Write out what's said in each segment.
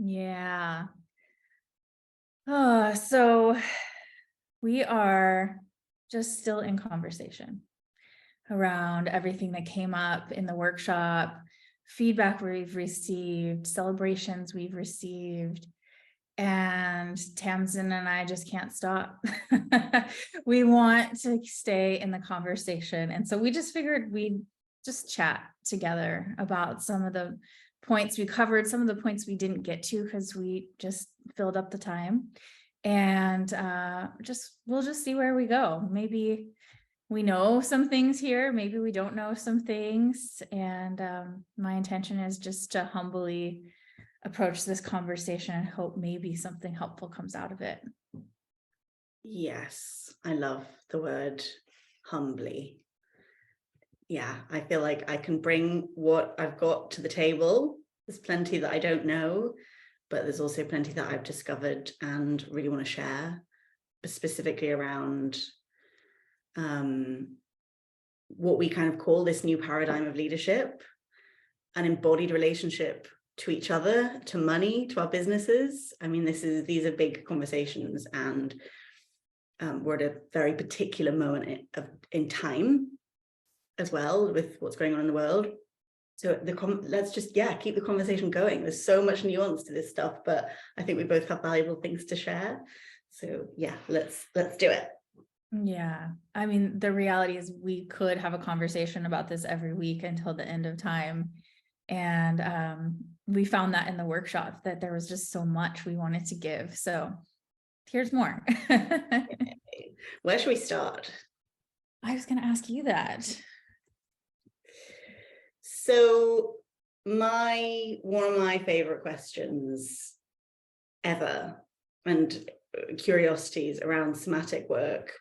Yeah. Oh, so we are just still in conversation around everything that came up in the workshop, feedback we've received, celebrations we've received, and Tamsin and I just can't stop. We want to stay in the conversation. And so we just figured we'd just chat together about some of the points we covered, some of the points we didn't get to because we just filled up the time. And we'll just see where we go. Maybe we know some things here, maybe we don't know some things. And my intention is just to humbly approach this conversation and hope maybe something helpful comes out of it. Yes, I love the word humbly. Yeah, I feel like I can bring what I've got to the table. There's plenty that I don't know, but there's also plenty that I've discovered and really want to share, specifically around what we kind of call this new paradigm of leadership, an embodied relationship to each other, to money, to our businesses. I mean, these are big conversations, and we're at a very particular moment in time as well with what's going on in the world. So let's just keep the conversation going. There's so much nuance to this stuff, but I think we both have valuable things to share. So yeah, let's do it. Yeah, I mean, the reality is we could have a conversation about this every week until the end of time. And we found that in the workshop that there was just so much we wanted to give. So here's more. Where should we start? I was going to ask you that. So one of my favorite questions ever, and curiosities around somatic work,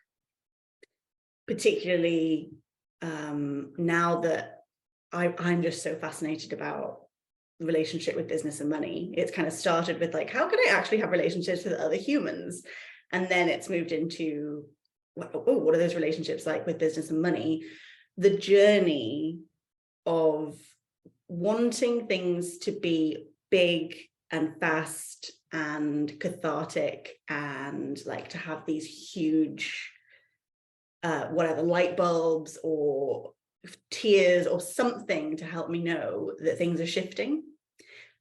particularly now that I'm just so fascinated about relationship with business and money. It's kind of started with like, how can I actually have relationships with other humans? And then it's moved into, what are those relationships like with business and money? The journey of wanting things to be big and fast and cathartic and like to have these huge light bulbs or tears or something to help me know that things are shifting,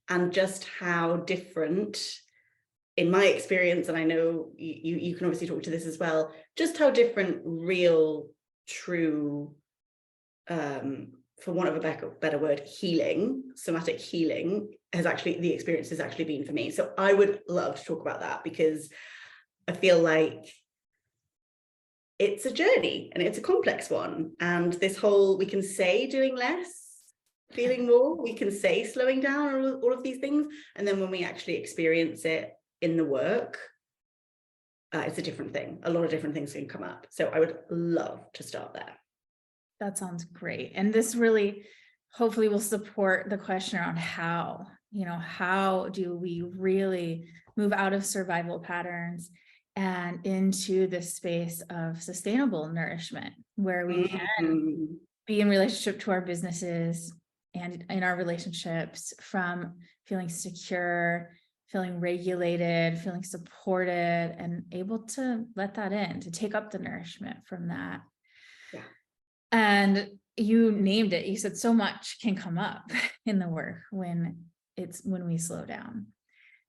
and just how different, in my experience, and I know you can obviously talk to this as well, just how different real, true, for want of a better word, healing, somatic healing the experience has actually been for me. So I would love to talk about that, because I feel like it's a journey and it's a complex one. And this whole, we can say doing less, feeling more, we can say slowing down, all of these things. And then when we actually experience it in the work, it's a different thing. A lot of different things can come up. So I would love to start there. That sounds great. And this really hopefully will support the question around how do we really move out of survival patterns and into this space of sustainable nourishment, where we can be in relationship to our businesses and in our relationships from feeling secure, feeling regulated, feeling supported, and able to let that in, to take up the nourishment from that. Yeah. And you named it. You said so much can come up in the work when we slow down.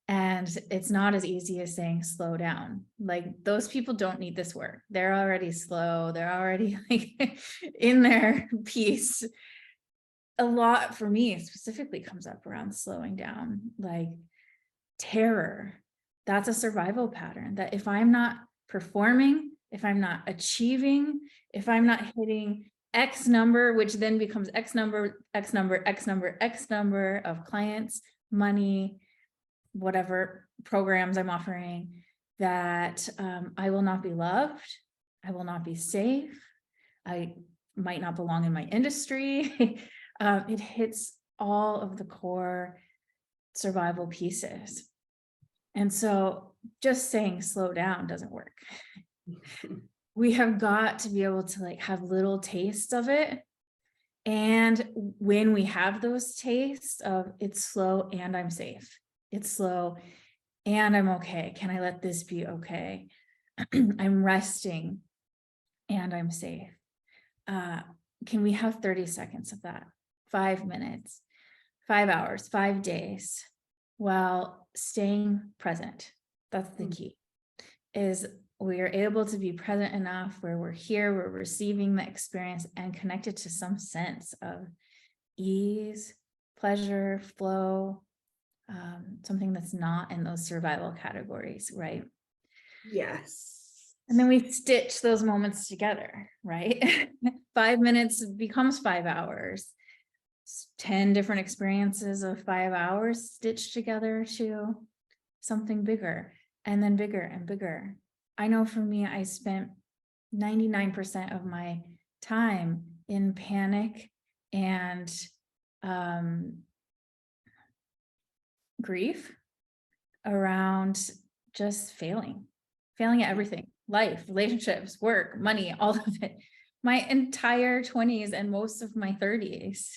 And it's not as easy as saying slow down. Like, those people don't need this work. They're already slow. They're already like in their piece. A lot for me specifically comes up around slowing down, like terror. That's a survival pattern, that if I'm not performing, if I'm not achieving, if I'm not hitting X number, which then becomes X number, X number, X number, X number of clients, money, whatever programs I'm offering, that I will not be loved. I will not be safe. I might not belong in my industry. It hits all of the core survival pieces. And so just saying slow down doesn't work. We have got to be able to like have little tastes of it. And when we have those tastes of it's slow and I'm safe it's slow, and I'm okay. Can I let this be okay? I'm resting and I'm safe. Can we have 30 seconds of that? 5 minutes, 5 hours, 5 days, while staying present. That's the key, is we are able to be present enough where we're here, we're receiving the experience and connected to some sense of ease, pleasure, flow, something that's not in those survival categories, right? Yes. And then we stitch those moments together, right? 5 minutes becomes 5 hours. 10 different experiences of 5 hours stitched together to something bigger, and then bigger and bigger. I know for me, I spent 99% of my time in panic and grief around just failing at everything, life, relationships, work, money, all of it, my entire 20s and most of my 30s.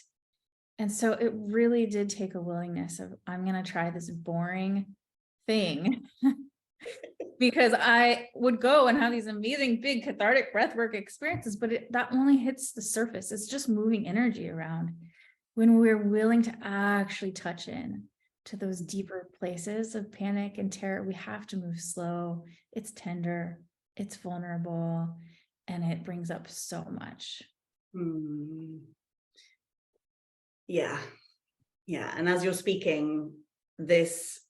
And so it really did take a willingness of, I'm going to try this boring thing because I would go and have these amazing big cathartic breathwork experiences, but that only hits the surface. It's just moving energy around. When we're willing to actually touch in to those deeper places of panic and terror, we have to move slow. It's tender, it's vulnerable, and it brings up so much. Yeah. And as you're speaking, this,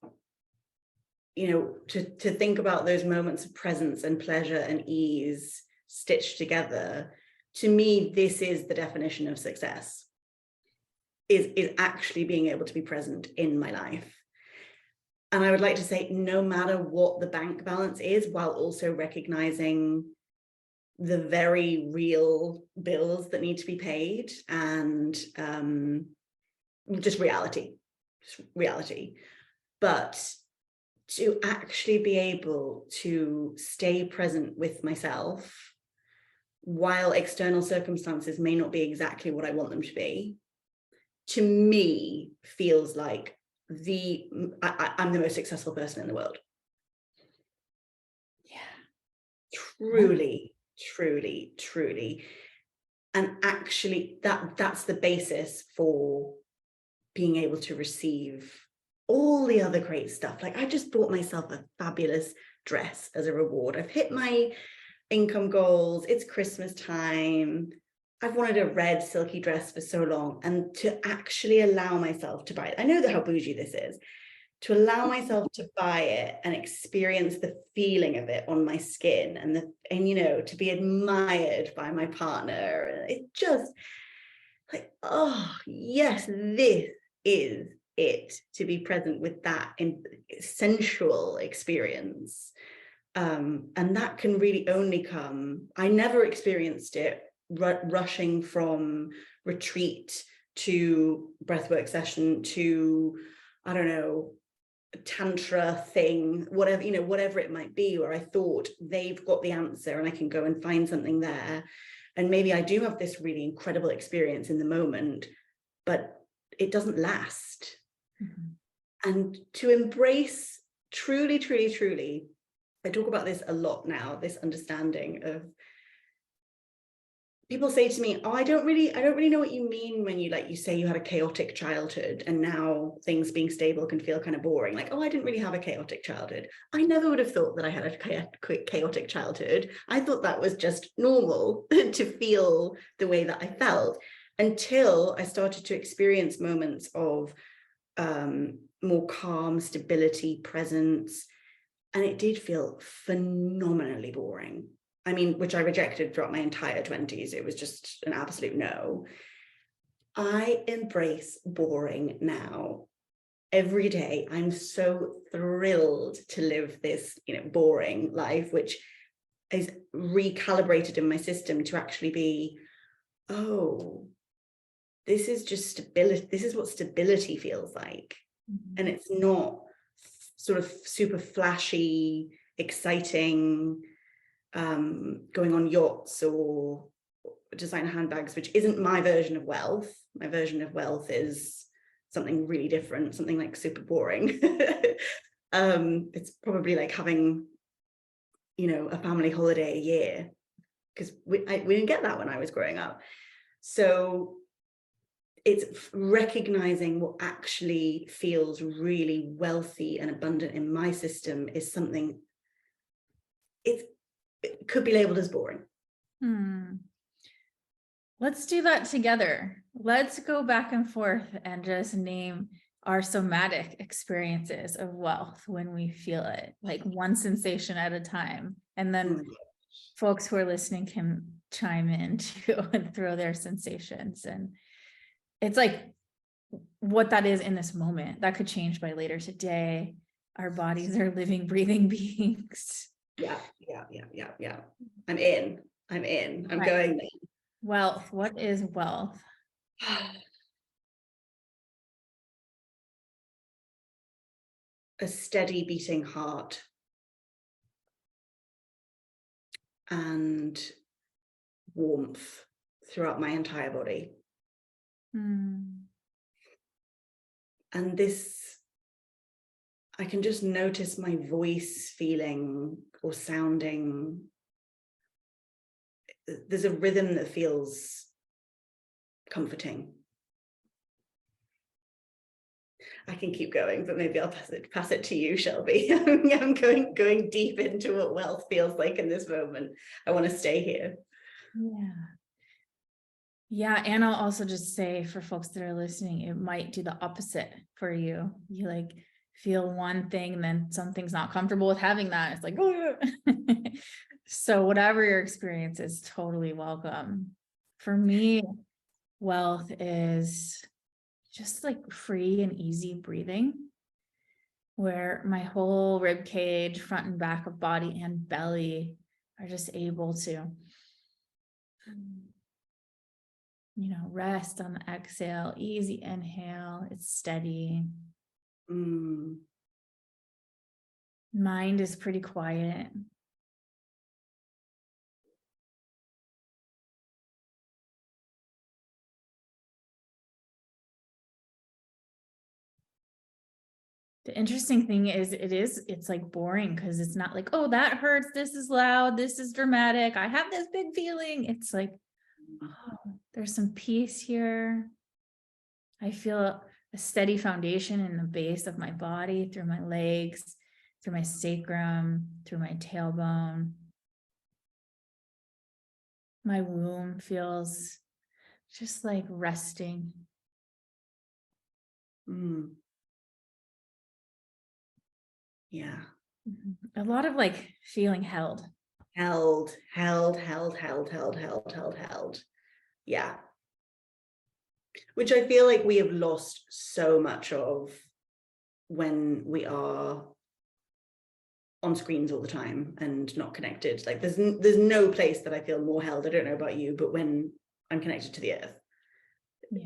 to think about those moments of presence and pleasure and ease stitched together, to me, this is the definition of success, is actually being able to be present in my life. And I would like to say, no matter what the bank balance is, while also recognizing the very real bills that need to be paid, and just reality, but to actually be able to stay present with myself while external circumstances may not be exactly what I want them to be, to me feels like I'm the most successful person in the world. Yeah. Truly. And actually that's the basis for being able to receive all the other great stuff. Like, I just bought myself a fabulous dress as a reward. I've hit my income goals. It's Christmas time. I've wanted a red silky dress for so long, and to actually allow myself to buy it. I know that how bougie this is. To allow myself to buy it and experience the feeling of it on my skin, and to be admired by my partner. It just like, oh yes, this is it, to be present with that sensual experience. And that can really only come, I never experienced it rushing from retreat to breathwork session to, I don't know, tantra thing, whatever it might be, where I thought they've got the answer and I can go and find something there. And maybe I do have this really incredible experience in the moment, but it doesn't last. And to embrace truly, I talk about this a lot now, this understanding of, people say to me, oh, I don't really know what you mean when you say you had a chaotic childhood and now things being stable can feel kind of boring. Like, oh, I didn't really have a chaotic childhood. I never would have thought that I had a chaotic childhood. I thought that was just normal to feel the way that I felt, until I started to experience moments of more calm, stability, presence. And it did feel phenomenally boring. I mean, which I rejected throughout my entire 20s. It was just an absolute no. I embrace boring now. Every day, I'm so thrilled to live this, boring life, which is recalibrated in my system to actually be, oh, this is just stability. This is what stability feels like. And it's not sort of super flashy, exciting, going on yachts or designer handbags, which isn't my version of wealth. My version of wealth is something really different, something like super boring. It's probably like having, you know, a family holiday a year, because we didn't get that when I was growing up. So it's recognizing what actually feels really wealthy and abundant in my system is something, it could be labeled as boring. Let's do that together. Let's go back and forth and just name our somatic experiences of wealth when we feel it, like one sensation at a time. And then folks who are listening can chime in too and throw their sensations. And it's like what that is in this moment that could change by later today. Our bodies are living, breathing beings. Yeah. I'm in. I'm right. Going there. Wealth. What is wealth? A steady beating heart and warmth throughout my entire body. And this, I can just notice my voice feeling or sounding. There's a rhythm that feels comforting. I can keep going, but maybe I'll pass it to you, Shelby. I'm going deep into what wealth feels like in this moment. I want to stay here. Yeah. And I'll also just say for folks that are listening, it might do the opposite for you. You like feel one thing and then something's not comfortable with having that. It's like, oh. So whatever your experience is, totally welcome. For me, wealth is just like free and easy breathing, where my whole rib cage, front and back of body and belly are just able to, you know, rest on the exhale, easy inhale, it's steady. Mind is pretty quiet. The interesting thing is it's like boring because it's not like, oh, that hurts, this is loud, this is dramatic, I have this big feeling. It's like, oh, there's some peace here. I feel a steady foundation in the base of my body, through my legs, through my sacrum, through my tailbone. My womb feels just like resting. Yeah. A lot of like feeling held. Held. Yeah. Which I feel like we have lost so much of when we are on screens all the time and not connected. Like there's no place that I feel more held. I don't know about you, but when I'm connected to the earth,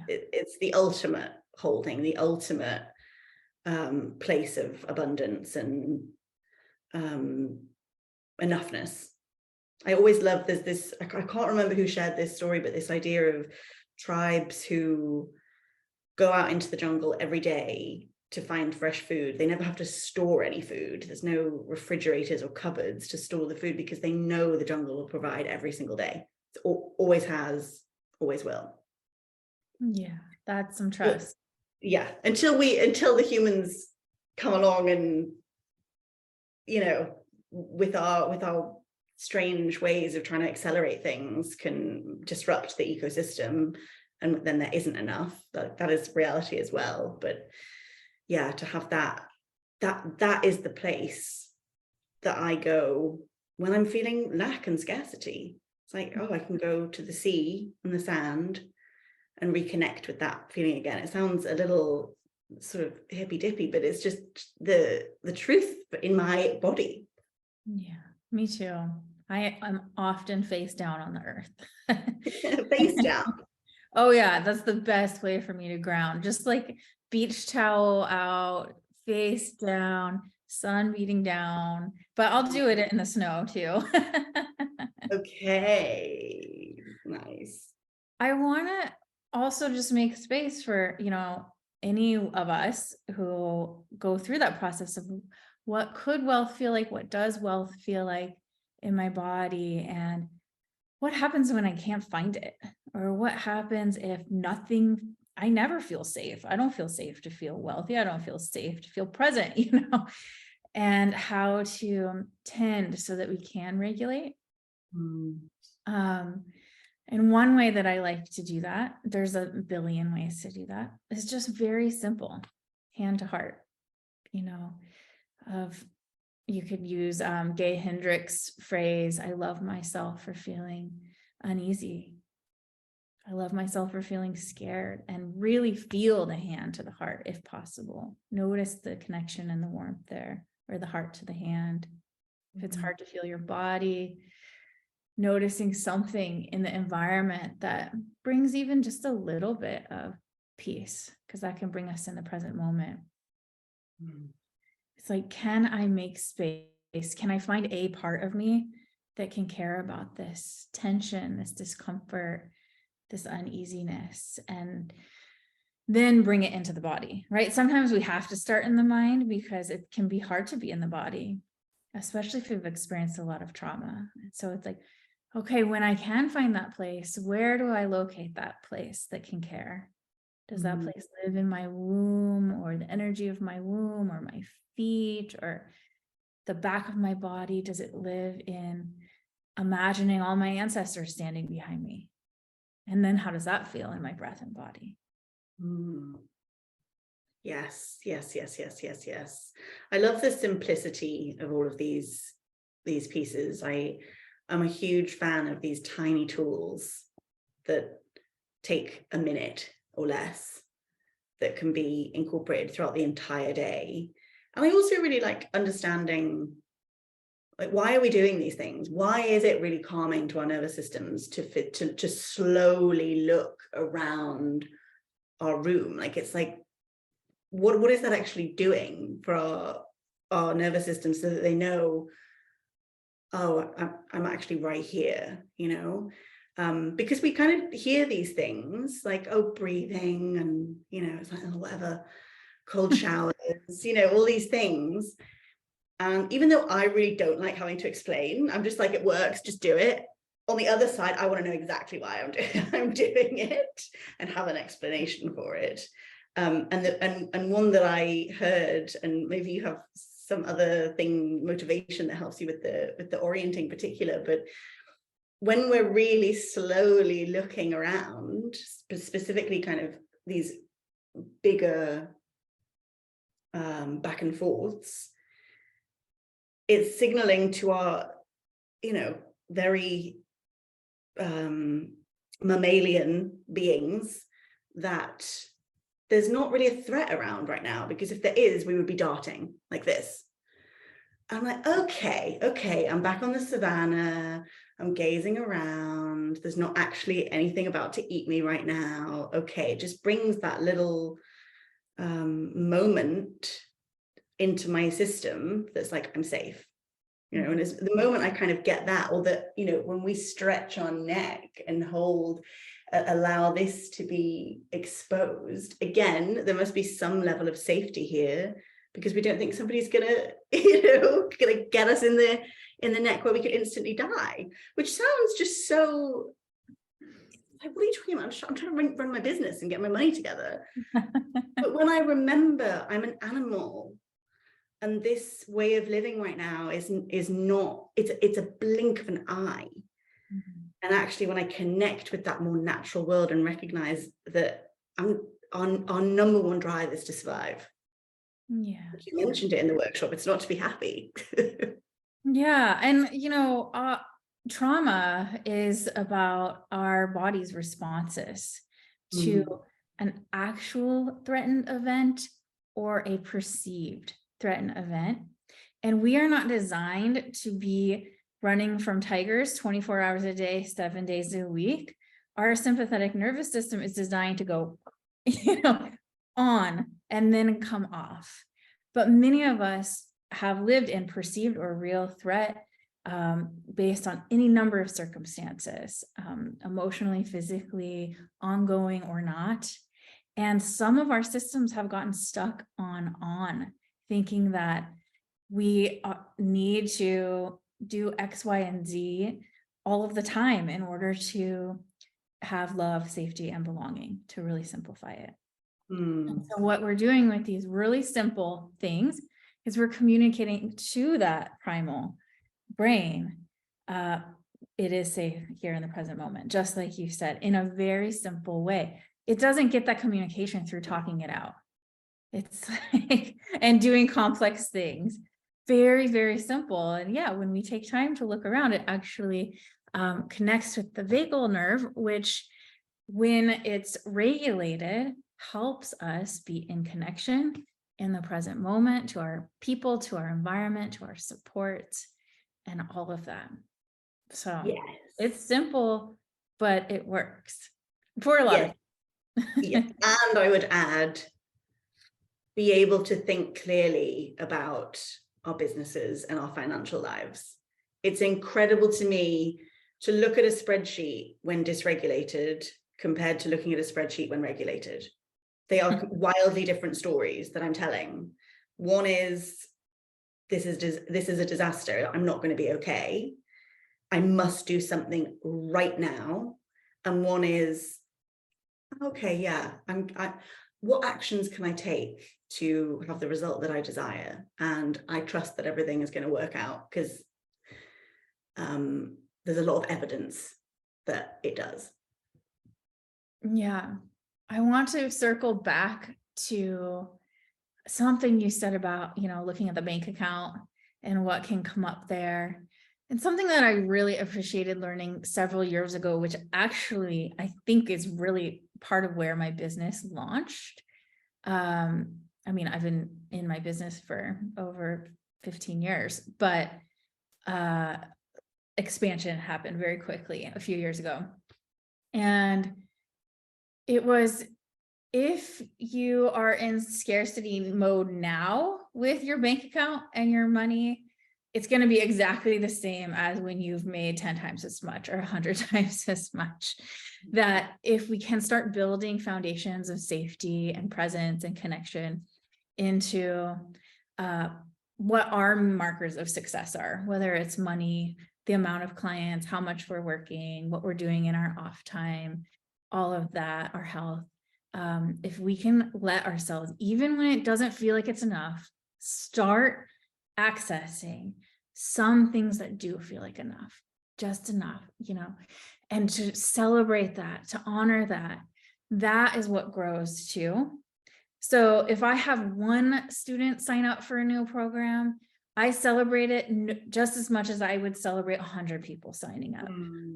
it's the ultimate holding, the ultimate place of abundance and enoughness. I always love, there's this, I can't remember who shared this story, but this idea of tribes who go out into the jungle every day to find fresh food. They never have to store any food. There's no refrigerators or cupboards to store the food because they know the jungle will provide every single day. It always has, always will. Yeah, that's some trust. Yeah, until the humans come along and, you know, with our strange ways of trying to accelerate things can disrupt the ecosystem, and then there isn't enough. That is reality as well. But yeah, to have that is the place that I go when I'm feeling lack and scarcity. It's like, oh, I can go to the sea and the sand and reconnect with that feeling again. It sounds a little sort of hippy dippy, but it's just the truth in my body. Yeah, me too. I'm often face down on the earth. Face down. Oh yeah, that's the best way for me to ground. Just like beach towel out, face down, sun beating down, but I'll do it in the snow too. Okay, nice. I want to also just make space for, you know, any of us who go through that process of what could wealth feel like, what does wealth feel like in my body, and what happens when I can't find it, or what happens if nothing, I never feel safe. I don't feel safe to feel wealthy. I don't feel safe to feel present, and how to tend so that we can regulate. And one way that I like to do that, there's a billion ways to do that, is just very simple, hand to heart, of you could use Gay Hendricks' phrase, I love myself for feeling uneasy. I love myself for feeling scared, and really feel the hand to the heart if possible. Notice the connection and the warmth there, or the heart to the hand. If it's hard to feel your body, noticing something in the environment that brings even just a little bit of peace, because that can bring us in the present moment. It's like, can I make space? Can I find a part of me that can care about this tension, this discomfort, this uneasiness, and then bring it into the body, right? Sometimes we have to start in the mind because it can be hard to be in the body, especially if we've experienced a lot of trauma. And so it's like, okay, when I can find that place, where do I locate that place that can care? Does that place live in my womb, or the energy of my womb, or my feet, or the back of my body? Does it live in imagining all my ancestors standing behind me? And then how does that feel in my breath and body? Yes. I love the simplicity of all of these pieces. I'm a huge fan of these tiny tools that take a minute or less, that can be incorporated throughout the entire day. And I also really like understanding, like, why are we doing these things? Why is it really calming to our nervous systems to slowly look around our room? Like, it's like, what is that actually doing for our nervous system, so that they know, oh, I'm actually right here, because we kind of hear these things like, oh, breathing, and it's like, oh, whatever, cold showers, all these things. And even though I really don't like having to explain, I'm just like, it works, just do it. On the other side, I want to know exactly why I'm doing it and have an explanation for it. And one that I heard, and maybe you have some other motivation that helps you with the orienting in particular, but when we're really slowly looking around, specifically kind of these bigger back and forths, it's signaling to our, very mammalian beings that there's not really a threat around right now, because if there is, we would be darting like this. I'm like, okay, I'm back on the savannah. I'm gazing around. There's not actually anything about to eat me right now. Okay, it just brings that little moment into my system that's like, I'm safe. And it's the moment I kind of get that, or that, when we stretch our neck and hold, allow this to be exposed, again, there must be some level of safety here, because we don't think somebody's gonna get us in the neck where we could instantly die, which sounds just so like, what are you talking about? I'm trying to run my business and get my money together. But when I remember I'm an animal, and this way of living right now is not, it's a blink of an eye. And actually, when I connect with that more natural world and recognize that our number one drive is to survive. Yeah. You mentioned it in the workshop, it's not to be happy. Yeah. And, trauma is about our body's responses to an actual threatened event or a perceived threatened event. And we are not designed to be running from tigers 24 hours a day, 7 days a week. Our sympathetic nervous system is designed to go, on and then come off. But many of us have lived in perceived or real threat based on any number of circumstances, emotionally, physically, ongoing or not. And some of our systems have gotten stuck on thinking that we need to do X, Y, and Z all of the time in order to have love, safety, and belonging, to really simplify it. And so what we're doing with these really simple things is we're communicating to that primal brain, it is safe here in the present moment, just like you said, in a very simple way. It doesn't get that communication through talking it out. It's like, and doing complex things. Very, very simple. And yeah, when we take time to look around, it actually connects with the vagal nerve, which when it's regulated, helps us be in connection in the present moment to our people, to our environment, to our support, and all of that. So Yes. it's simple, but it works for a lot of yes. And I would add, be able to think clearly about our businesses and our financial lives. It's incredible to me to look at a spreadsheet when dysregulated compared to looking at a spreadsheet when regulated. They are wildly different stories that I'm telling. One is, this is a disaster. I'm not going to be okay. I must do something right now. And one is, okay, yeah, what actions can I take to have the result that I desire? And I trust that everything is going to work out, because there's a lot of evidence that it does. Yeah. I want to circle back to something you said about, looking at the bank account and what can come up there. And something that I really appreciated learning several years ago, which actually I think is really part of where my business launched. I mean, I've been in my business for over 15 years, but expansion happened very quickly a few years ago. And it was, if you are in scarcity mode now with your bank account and your money, it's going to be exactly the same as when you've made 10 times as much or 100 times as much. That if we can start building foundations of safety and presence and connection into what our markers of success are, whether it's money, the amount of clients, how much we're working, what we're doing in our off time, all of that, our health. If we can let ourselves, even when it doesn't feel like it's enough, start accessing some things that do feel like enough, just enough, and to celebrate that, to honor that, that is what grows too. So if I have one student sign up for a new program, I celebrate it just as much as I would celebrate 100 people signing up.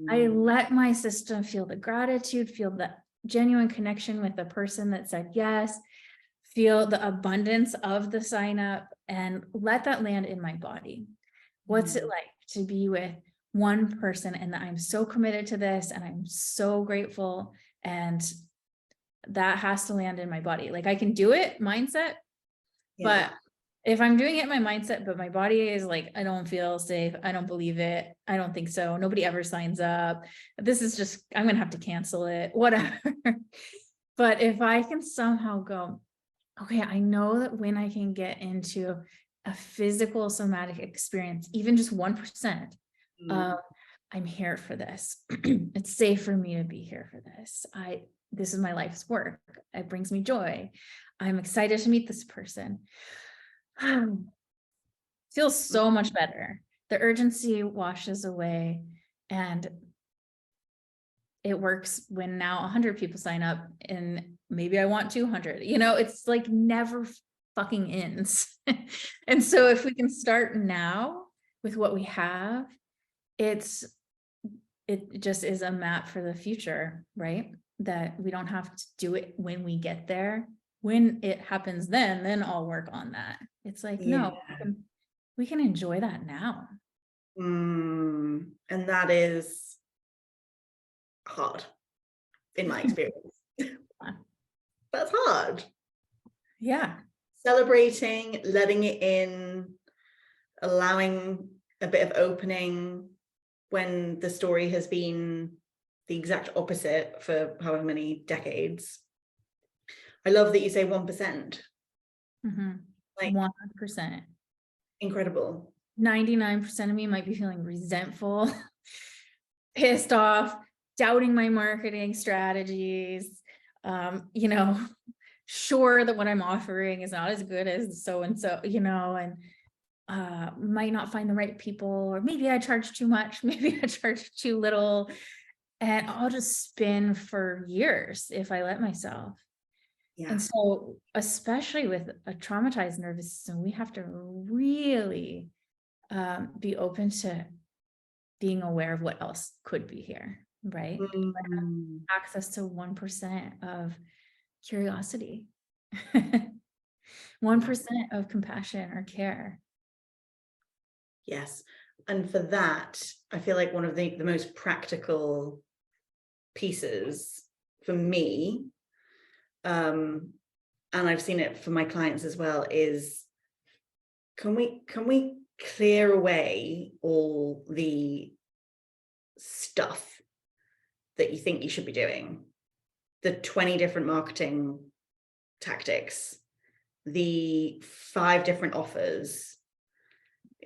I let my system feel the gratitude, feel the genuine connection with the person that said yes, feel the abundance of the sign up, and let that land in my body. What's it like to be with one person and that I'm so committed to this and I'm so grateful, and that has to land in my body. Like I can do it mindset, but if I'm doing it in my mindset, but my body is like, I don't feel safe, I don't believe it, I don't think so, nobody ever signs up, this is just, I'm gonna have to cancel it, whatever. But if I can somehow go, okay, I know that when I can get into a physical somatic experience, even just 1%, I'm here for this. It's safe for me to be here for this. This is my life's work. It brings me joy. I'm excited to meet this person. Feels so much better. The urgency washes away, and it works when now 100 people sign up, and maybe I want 200, it's like never fucking ends. And so if we can start now with what we have, it just is a map for the future, right? That we don't have to do it when we get there. When it happens, then I'll work on that. It's like, no, we can enjoy that now. And that is hard in my experience. That's hard. Yeah. Celebrating, letting it in, allowing a bit of opening when the story has been the exact opposite for however many decades. I love that you say 1%. Like 100%. incredible. 99% of me might be feeling resentful, pissed off, doubting my marketing strategies, sure that what I'm offering is not as good as so-and-so, and might not find the right people, or maybe I charge too much, maybe I charge too little, and I'll just spin for years if I let myself. Yeah. And so, especially with a traumatized nervous system, we have to really be open to being aware of what else could be here, right? Access to 1% of curiosity, 1% of compassion or care. Yes. And for that, I feel like one of the most practical pieces for me, and I've seen it for my clients as well, is can we clear away all the stuff that you think you should be doing, the 20 different marketing tactics, the 5 different offers,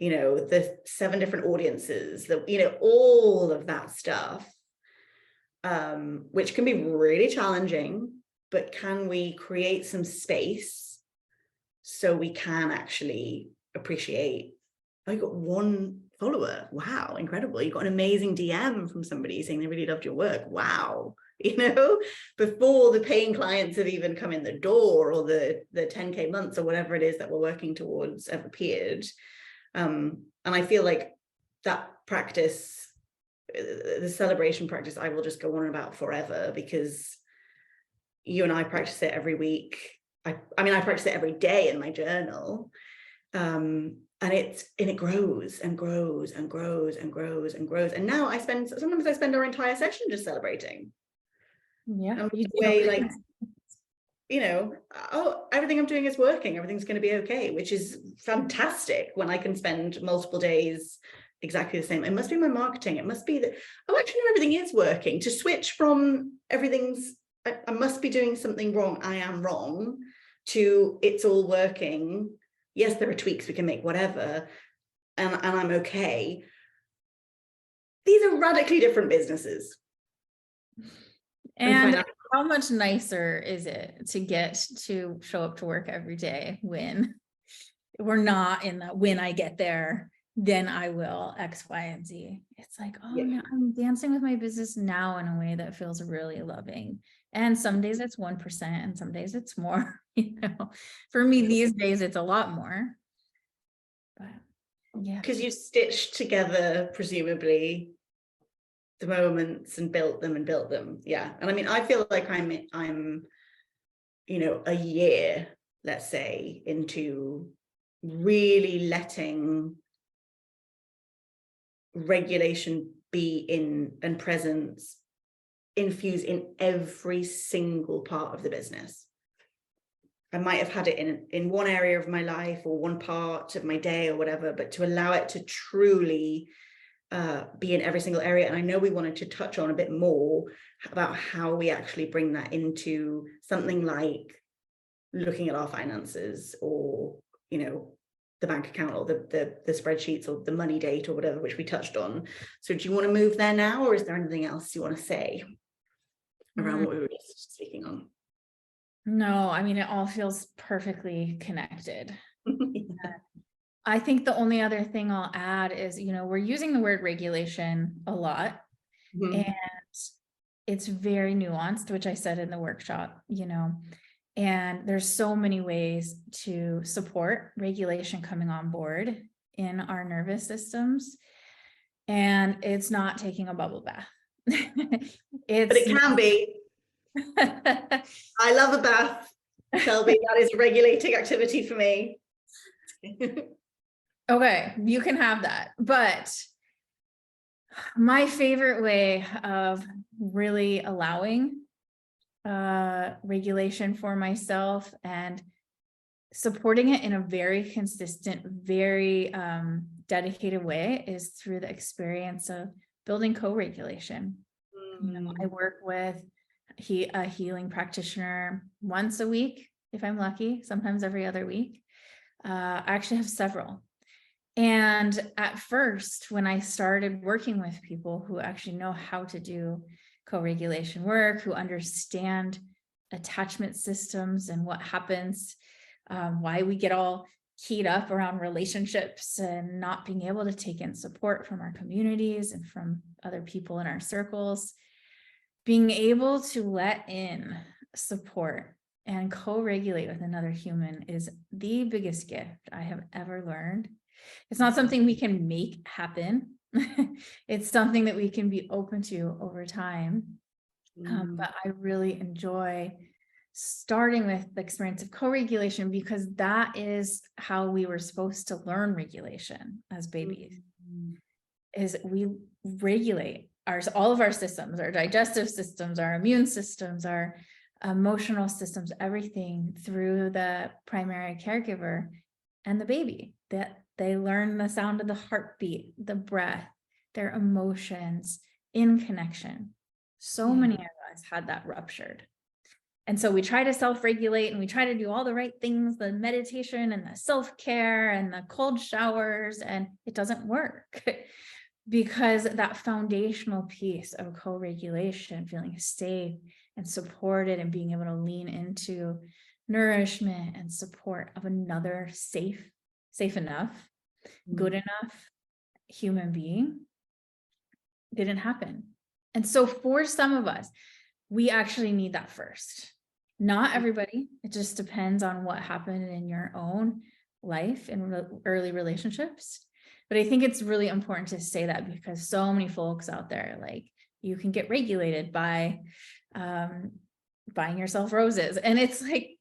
the 7 different audiences, all of that stuff, which can be really challenging, but can we create some space so we can actually appreciate, oh, you got 1 follower, wow, incredible, you got an amazing DM from somebody saying they really loved your work, wow, before the paying clients have even come in the door, or the 10K months or whatever it is that we're working towards have appeared. And I feel like that practice, the celebration practice, I will just go on about forever, because you and I practice it every week. I practice it every day in my journal. And it grows and grows and grows and grows and grows. And now sometimes I spend our entire session just celebrating. Yeah. Oh, everything I'm doing is working, everything's going to be okay, which is fantastic when I can spend multiple days exactly the same. It must be my marketing, it must be that, oh, actually everything is working, to switch from I must be doing something wrong, I am wrong, to it's all working. Yes, there are tweaks we can make, whatever, and I'm okay. These are radically different businesses. And how much nicer is it to get to show up to work every day when we're not in the, when I get there, then I will X, Y, and Z. It's like, oh, no, I'm dancing with my business now in a way that feels really loving. And some days it's 1%, and some days it's more, for me these days, it's a lot more. But yeah. Because you stitched together, presumably, the moments and built them. Yeah. And I feel like I'm a year, let's say, into really letting regulation be in, and presence infuse in every single part of the business. I might have had it in one area of my life or one part of my day or whatever, but to allow it to truly be in every single area. And I know we wanted to touch on a bit more about how we actually bring that into something like looking at our finances, or the bank account, or the spreadsheets, or the money date, or whatever, which we touched on. So do you want to move there now, or is there anything else you want to say around what we were just speaking on? No, it all feels perfectly connected. I think the only other thing I'll add is, we're using the word regulation a lot, and it's very nuanced, which I said in the workshop, and there's so many ways to support regulation coming on board in our nervous systems. And it's not taking a bubble bath. But it can be. I love a bath, Shelby. That is a regulating activity for me. Okay, you can have that. But my favorite way of really allowing regulation for myself and supporting it in a very consistent, very dedicated way is through the experience of building co-regulation. I work with a healing practitioner once a week, if I'm lucky, sometimes every other week. I actually have several. And at first, when I started working with people who actually know how to do co-regulation work, who understand attachment systems and what happens, why we get all keyed up around relationships and not being able to take in support from our communities and from other people in our circles, being able to let in support and co-regulate with another human is the biggest gift I have ever learned. It's not something we can make happen. It's something that we can be open to over time. But I really enjoy starting with the experience of co-regulation, because that is how we were supposed to learn regulation as babies. Is we regulate all of our systems, our digestive systems, our immune systems, our emotional systems, everything through the primary caregiver and the baby. That they learn the sound of the heartbeat, the breath, their emotions in connection. So many of us had that ruptured. And so we try to self-regulate and we try to do all the right things, the meditation and the self-care and the cold showers, and it doesn't work because that foundational piece of co-regulation, feeling safe and supported and being able to lean into nourishment and support of another safe enough, good enough human being didn't happen. And so for some of us, we actually need that first. Not everybody. It just depends on what happened in your own life in early relationships. But I think it's really important to say that, because so many folks out there, like, you can get regulated by buying yourself roses. And it's like,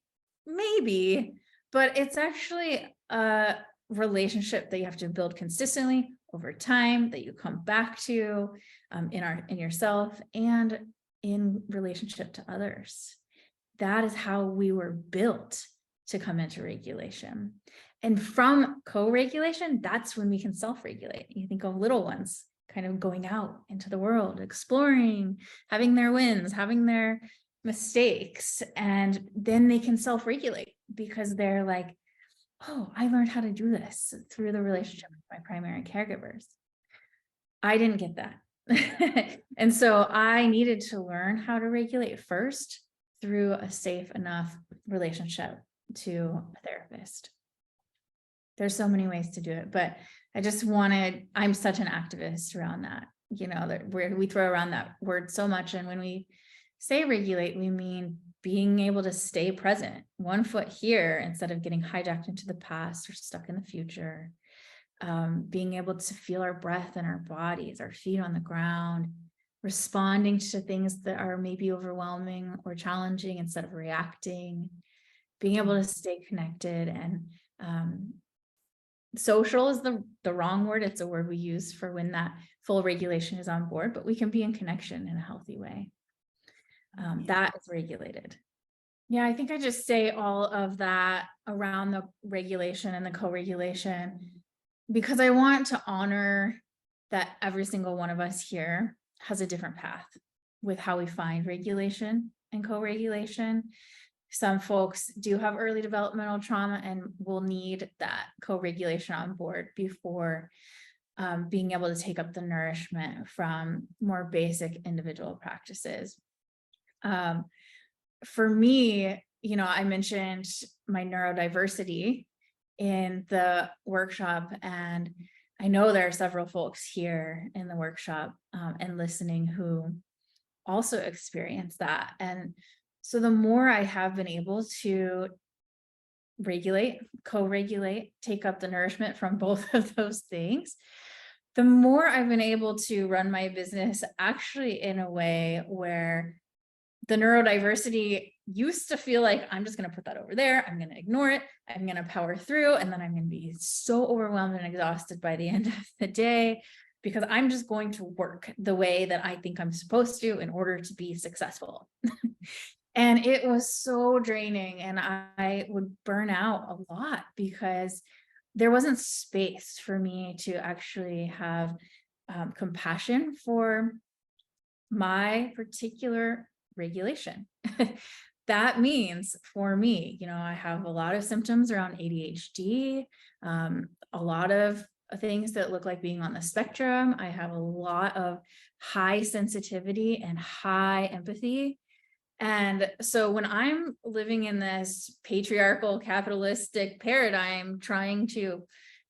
maybe, but it's actually a relationship that you have to build consistently over time, that you come back to in yourself and in relationship to others. That is how we were built to come into regulation. And from co-regulation, that's when we can self-regulate. You think of little ones kind of going out into the world, exploring, having their wins, having their mistakes, and then they can self-regulate because they're like, oh, I learned how to do this through the relationship with my primary caregivers. I didn't get that. And so I needed to learn how to regulate first through a safe enough relationship to a therapist. There's so many ways to do it, but I'm such an activist around that, that we throw around that word so much. And when we say regulate, we mean being able to stay present, 1 foot here instead of getting hijacked into the past or stuck in the future. Being able to feel our breath in our bodies, our feet on the ground, responding to things that are maybe overwhelming or challenging instead of reacting, being able to stay connected. And social is the wrong word. It's a word we use for when that full regulation is on board, but we can be in connection in a healthy way. That is regulated. Yeah, I think I just say all of that around the regulation and the co-regulation because I want to honor that every single one of us here has a different path with how we find regulation and co-regulation. Some folks do have early developmental trauma and will need that co-regulation on board before being able to take up the nourishment from more basic individual practices. For me, I mentioned my neurodiversity in the workshop, and I know there are several folks here in the workshop and listening who also experience that. And so the more I have been able to regulate, co-regulate, take up the nourishment from both of those things, the more I've been able to run my business actually in a way where the neurodiversity used to feel like I'm just going to put that over there. I'm going to ignore it. I'm going to power through. And then I'm going to be so overwhelmed and exhausted by the end of the day because I'm just going to work the way that I think I'm supposed to in order to be successful. And it was so draining, and I would burn out a lot because there wasn't space for me to actually have compassion for my particular regulation. That means for me, I have a lot of symptoms around ADHD, a lot of things that look like being on the spectrum. I have a lot of high sensitivity and high empathy. And so when I'm living in this patriarchal capitalistic paradigm, trying to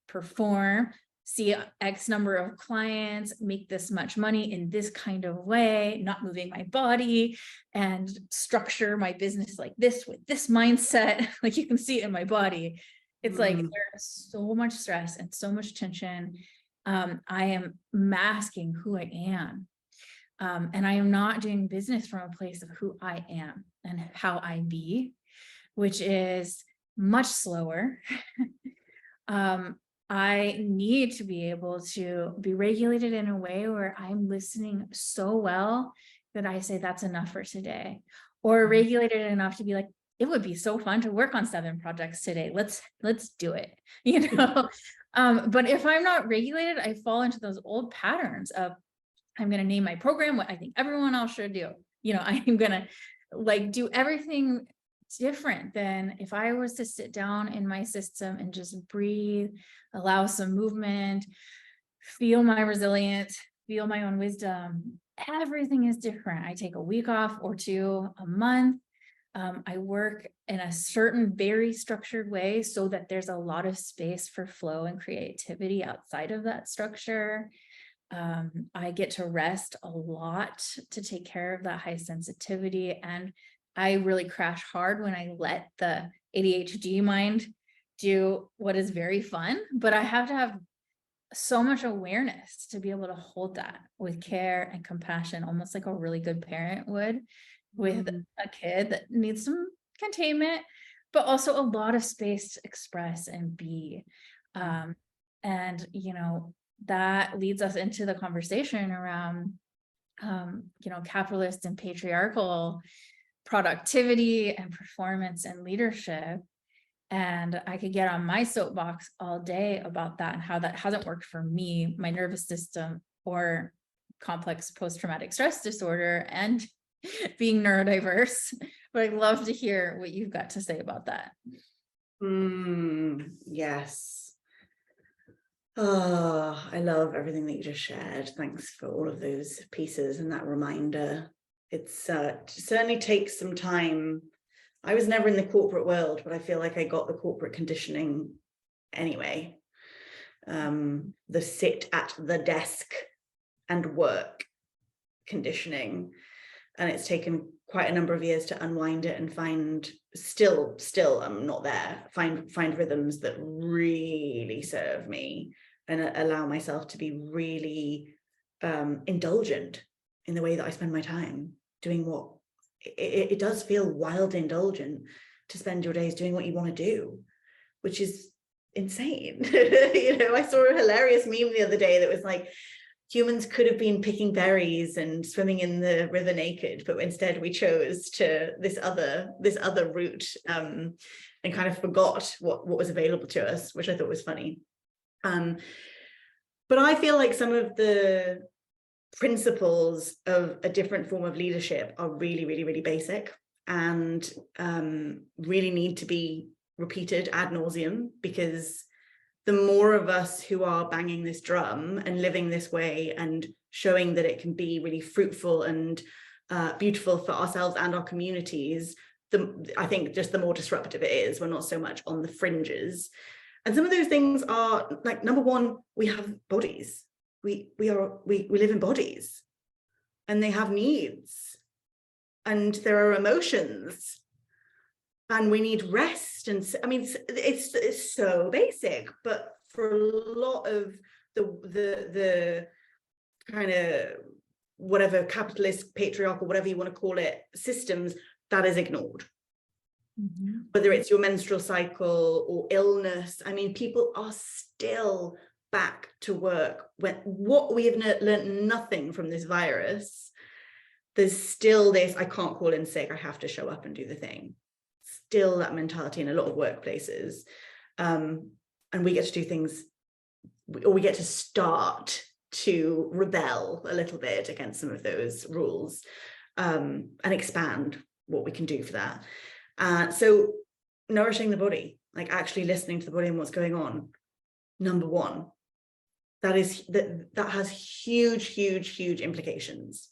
perform, see X number of clients, make this much money in this kind of way, not moving my body, and structure my business like this with this mindset, like you can see it in my body. It's like there's so much stress and so much tension. I am masking who I am. And I am not doing business from a place of who I am and how I be, which is much slower. I need to be able to be regulated in a way where I'm listening so well that I say that's enough for today, or regulated enough to be like, it would be so fun to work on 7 projects today. Let's do it, But if I'm not regulated, I fall into those old patterns of, I'm going to name my program what I think everyone else should do. I'm going to do everything different than if I was to sit down in my system and just breathe, allow some movement, feel my resilience, feel my own wisdom. Everything is different. I take a week off or 2 a month. I work in a certain very structured way so that there's a lot of space for flow and creativity outside of that structure. I get to rest a lot to take care of that high sensitivity. And I really crash hard when I let the ADHD mind do what is very fun, but I have to have so much awareness to be able to hold that with care and compassion, almost like a really good parent would with a kid that needs some containment, but also a lot of space to express and be. That leads us into the conversation around, capitalist and patriarchal productivity and performance and leadership. And I could get on my soapbox all day about that and how that hasn't worked for me, my nervous system, or complex post-traumatic stress disorder, and being neurodiverse. But I'd love to hear what you've got to say about that. Yes. Oh, I love everything that you just shared. Thanks for all of those pieces and that reminder. It certainly takes some time. I was never in the corporate world, but I feel like I got the corporate conditioning anyway. The sit at the desk and work conditioning. And it's taken quite a number of years to unwind it and find, still I'm not there, find rhythms that really serve me and allow myself to be really indulgent in the way that I spend my time doing what it does feel wildly indulgent to spend your days doing what you want to do, which is insane. I saw a hilarious meme the other day that was like, humans could have been picking berries and swimming in the river naked, but instead we chose to this other route and kind of forgot what was available to us, which I thought was funny. But I feel like some of the principles of a different form of leadership are really, really, really basic and really need to be repeated ad nauseum, because the more of us who are banging this drum and living this way and showing that it can be really fruitful and beautiful for ourselves and our communities, I think just the more disruptive it is. We're not so much on the fringes. And some of those things are like, number one, we have bodies. We live in bodies, and they have needs, and there are emotions, and we need rest. And I mean, it's so basic, but for a lot of the kind of whatever capitalist, patriarchal, whatever you want to call it, systems, that is ignored. Mm-hmm. Whether it's your menstrual cycle or illness, I mean, people are still back to work when what we have learned nothing from this virus. There's still this, I can't call in sick, I have to show up and do the thing. Still that mentality in a lot of workplaces. And we get to do things, or we get to start to rebel a little bit against some of those rules. and expand what we can do for that. So nourishing the body, like actually listening to the body and what's going on, number one, that has huge implications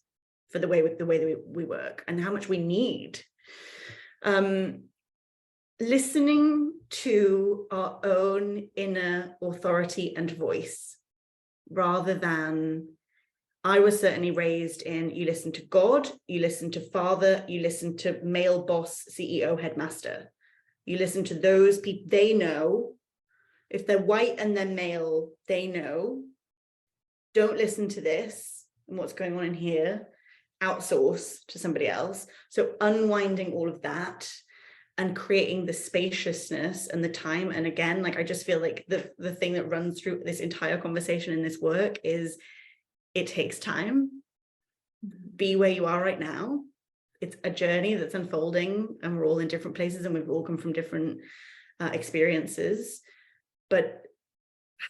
for the way that we work and how much we need. Listening to our own inner authority and voice, rather than, I was certainly raised in, you listen to God, you listen to father, you listen to male boss, CEO, headmaster. You listen to those people, they know. If they're white and they're male, they know. Don't listen to this and what's going on in here. Outsource to somebody else. So unwinding all of that and creating the spaciousness and the time. And again, like, I just feel like the thing that runs through this entire conversation in this work is it takes time. Be where you are right now. It's a journey that's unfolding, and we're all in different places and we've all come from different experiences. But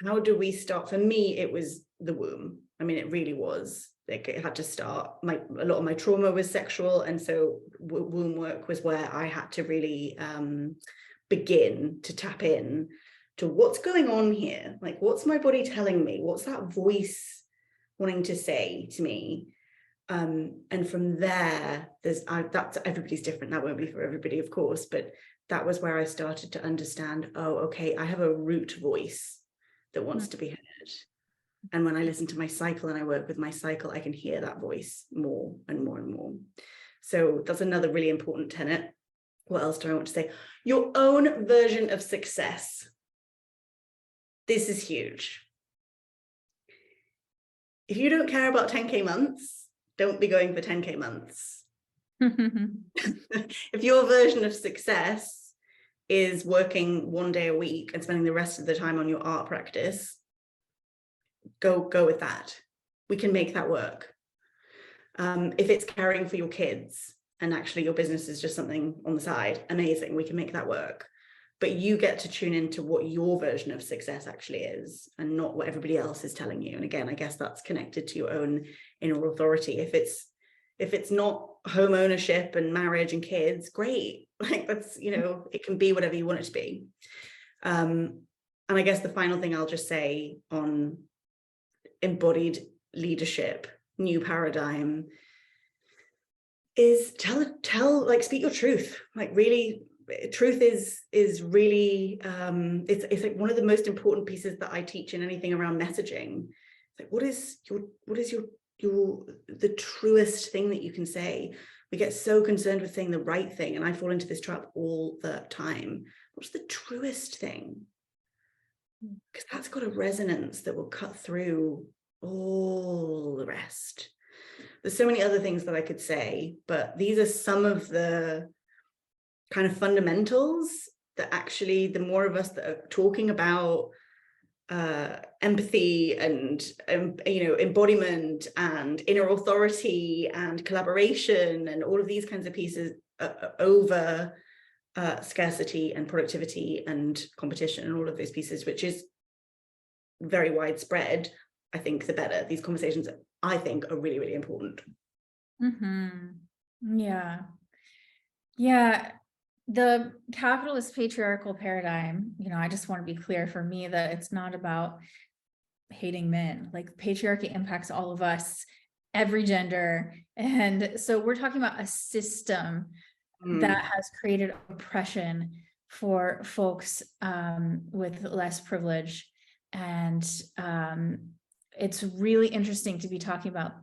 how do we start? For me, it was the womb. I mean, it really was. Like, it had to start. A lot of my trauma was sexual, and so womb work was where I had to really begin to tap in to what's going on here. Like, what's my body telling me? What's that voice wanting to say to me? And from there, that's, everybody's different. That won't be for everybody, of course, but that was where I started to understand, oh, okay, I have a root voice that wants to be heard. And when I listen to my cycle and I work with my cycle, I can hear that voice more and more and more. So that's another really important tenet. What else do I want to say? Your own version of success. This is huge. If you don't care about 10K months, don't be going for 10K months. If your version of success is working 1 day a week and spending the rest of the time on your art practice, go with that. We can make that work. If it's caring for your kids and actually your business is just something on the side, amazing, we can make that work. But you get to tune into what your version of success actually is, and not what everybody else is telling you. And again, I guess that's connected to your own inner authority. If it's not home ownership and marriage and kids, great. Like, that's, it can be whatever you want it to be. And I guess the final thing I'll just say on embodied leadership, new paradigm, is tell, like, speak your truth. Like, really, truth is really it's like one of the most important pieces that I teach in anything around messaging. It's like, what is the truest thing that you can say? We get so concerned with saying the right thing, and I fall into this trap all the time. What's the truest thing? Because that's got a resonance that will cut through all the rest. There's so many other things that I could say, but these are some of the kind of fundamentals that actually, the more of us that are talking about empathy and embodiment and inner authority and collaboration and all of these kinds of pieces over scarcity and productivity and competition and all of those pieces, which is very widespread, I think the better. These conversations, I think, are really, really important. Yeah. The capitalist patriarchal paradigm, I just want to be clear, for me, that it's not about hating men. Like, patriarchy impacts all of us, every gender. And so we're talking about a system that has created oppression for folks with less privilege. And it's really interesting to be talking about,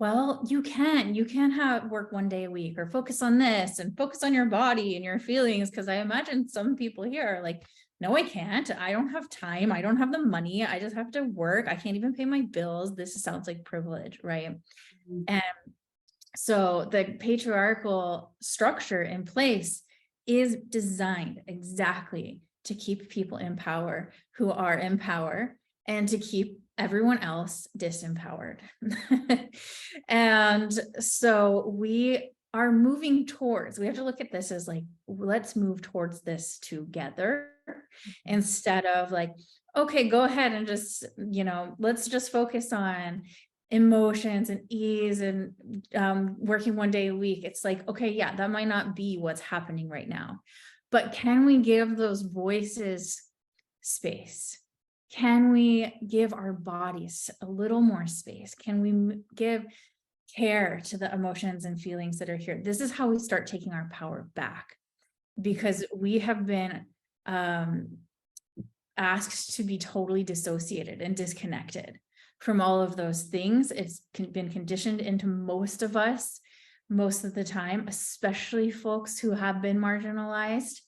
well, you can have work 1 day a week, or focus on this and focus on your body and your feelings. Because I imagine some people here are like, no, I can't. I don't have time. I don't have the money. I just have to work. I can't even pay my bills. This sounds like privilege, right? And so the patriarchal structure in place is designed exactly to keep people in power who are in power, and to keep everyone else disempowered. And so we are moving towards, we have to look at this as like, let's move towards this together, instead of like, okay, go ahead and just, let's just focus on emotions and ease and working one day a week, it's like, okay, yeah, that might not be what's happening right now, but can we give those voices space? Can we give our bodies a little more space? Can we give care to the emotions and feelings that are here? This is how we start taking our power back, because we have been asked to be totally dissociated and disconnected from all of those things. It's been conditioned into most of us most of the time, especially folks who have been marginalized.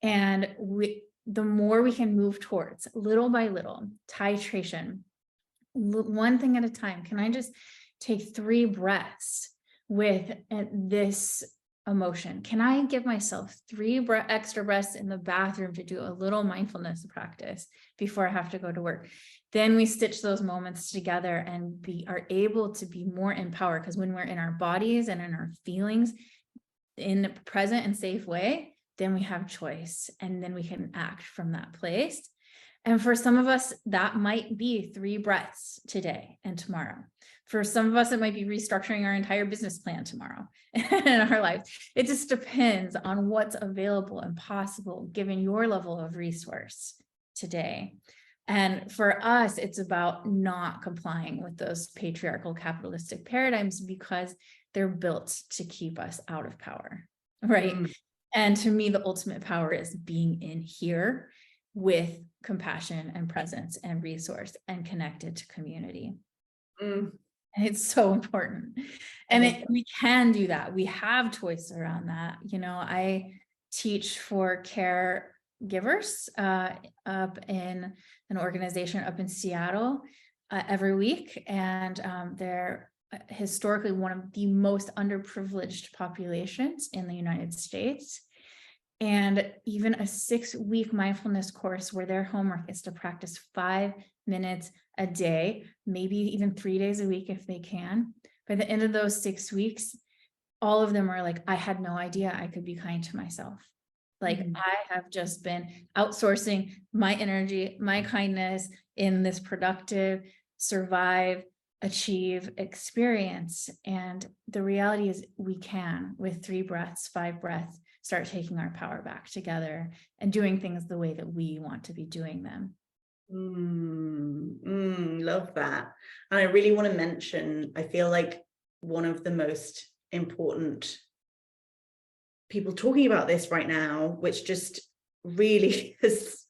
And the more we can move towards, little by little, titration, one thing at a time. Can I just take 3 breaths with this emotion? Can I give myself 3 extra breaths in the bathroom to do a little mindfulness practice before I have to go to work? Then we stitch those moments together and are able to be more empowered, because when we're in our bodies and in our feelings in a present and safe way, then we have choice, and then we can act from that place. And for some of us, that might be 3 breaths today and tomorrow. For some of us, it might be restructuring our entire business plan tomorrow in our lives. It just depends on what's available and possible given your level of resource today. And for us, it's about not complying with those patriarchal capitalistic paradigms, because they're built to keep us out of power, right? And to me, the ultimate power is being in here with compassion and presence and resource and connected to community. And it's so important. And we can do that. We have choice around that. You know, I teach for caregivers up in an organization up in Seattle every week. And they're historically one of the most underprivileged populations in the United States. And even a 6-week mindfulness course where their homework is to practice 5 minutes a day, maybe even 3 days a week if they can. By the end of those 6 weeks, all of them are like, I had no idea I could be kind to myself. Like I have just been outsourcing my energy, my kindness in this productive, survive, achieve experience. And the reality is we can, with 3 breaths, 5 breaths, start taking our power back together and doing things the way that we want to be doing them. Love that. And I really want to mention, I feel like one of the most important people talking about this right now, which just really has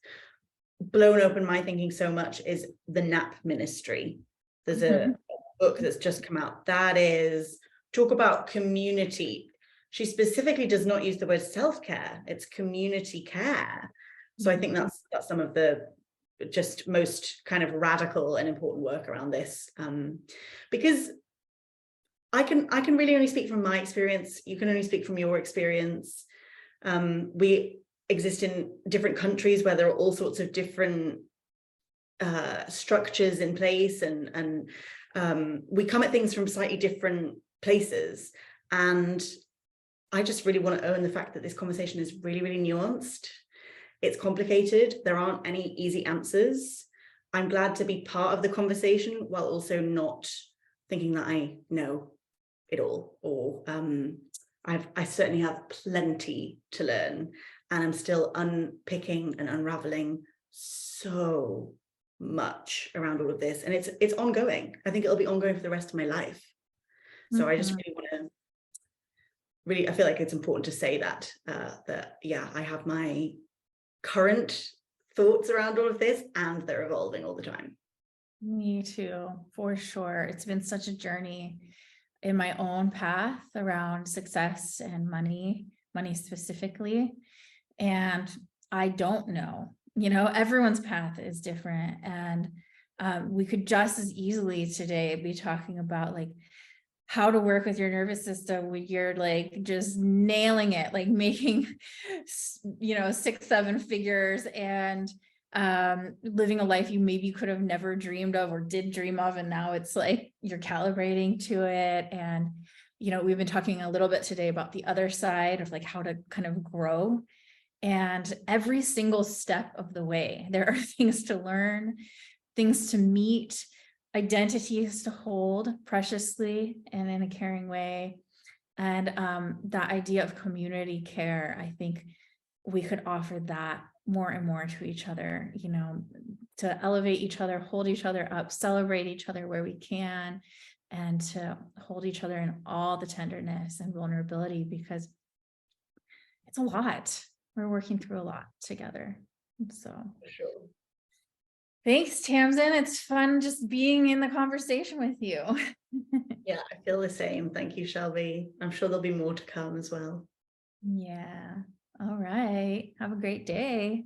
blown open my thinking so much, is the nap ministry. There's a book that's just come out that is talk about community. She specifically does not use the word self-care, it's community care. So I think that's some of the just most kind of radical and important work around this, because I can really only speak from my experience. You can only speak from your experience. We exist in different countries where there are all sorts of different structures in place, and we come at things from slightly different places. And I just really want to own the fact that this conversation is really, really nuanced. It's complicated. There aren't any easy answers. I'm glad to be part of the conversation while also not thinking that I know it all, or I certainly have plenty to learn, and I'm still unpicking and unraveling so much around all of this, and it's ongoing. I think it'll be ongoing for the rest of my life. So I just really want to I feel like it's important to say that yeah, I have my current thoughts around all of this, and they're evolving all the time. Me too, for sure. It's been such a journey in my own path around success and money specifically. And I don't know, everyone's path is different. And we could just as easily today be talking about like how to work with your nervous system when you're like just nailing it, like making, 6-7 figures and living a life you maybe could have never dreamed of or did dream of. And now it's like you're calibrating to it. And, we've been talking a little bit today about the other side of like how to kind of grow. And every single step of the way, there are things to learn, things to meet, identities to hold preciously and in a caring way. And that idea of community care, I think we could offer that more and more to each other, you know, to elevate each other, hold each other up, celebrate each other where we can, and to hold each other in all the tenderness and vulnerability, because it's a lot. We're working through a lot together. So For sure. thanks, Tamsin. It's fun just being in the conversation with you. Yeah, I feel the same. Thank you, Shelby. I'm sure there'll be more to come as well. Yeah. All right. Have a great day.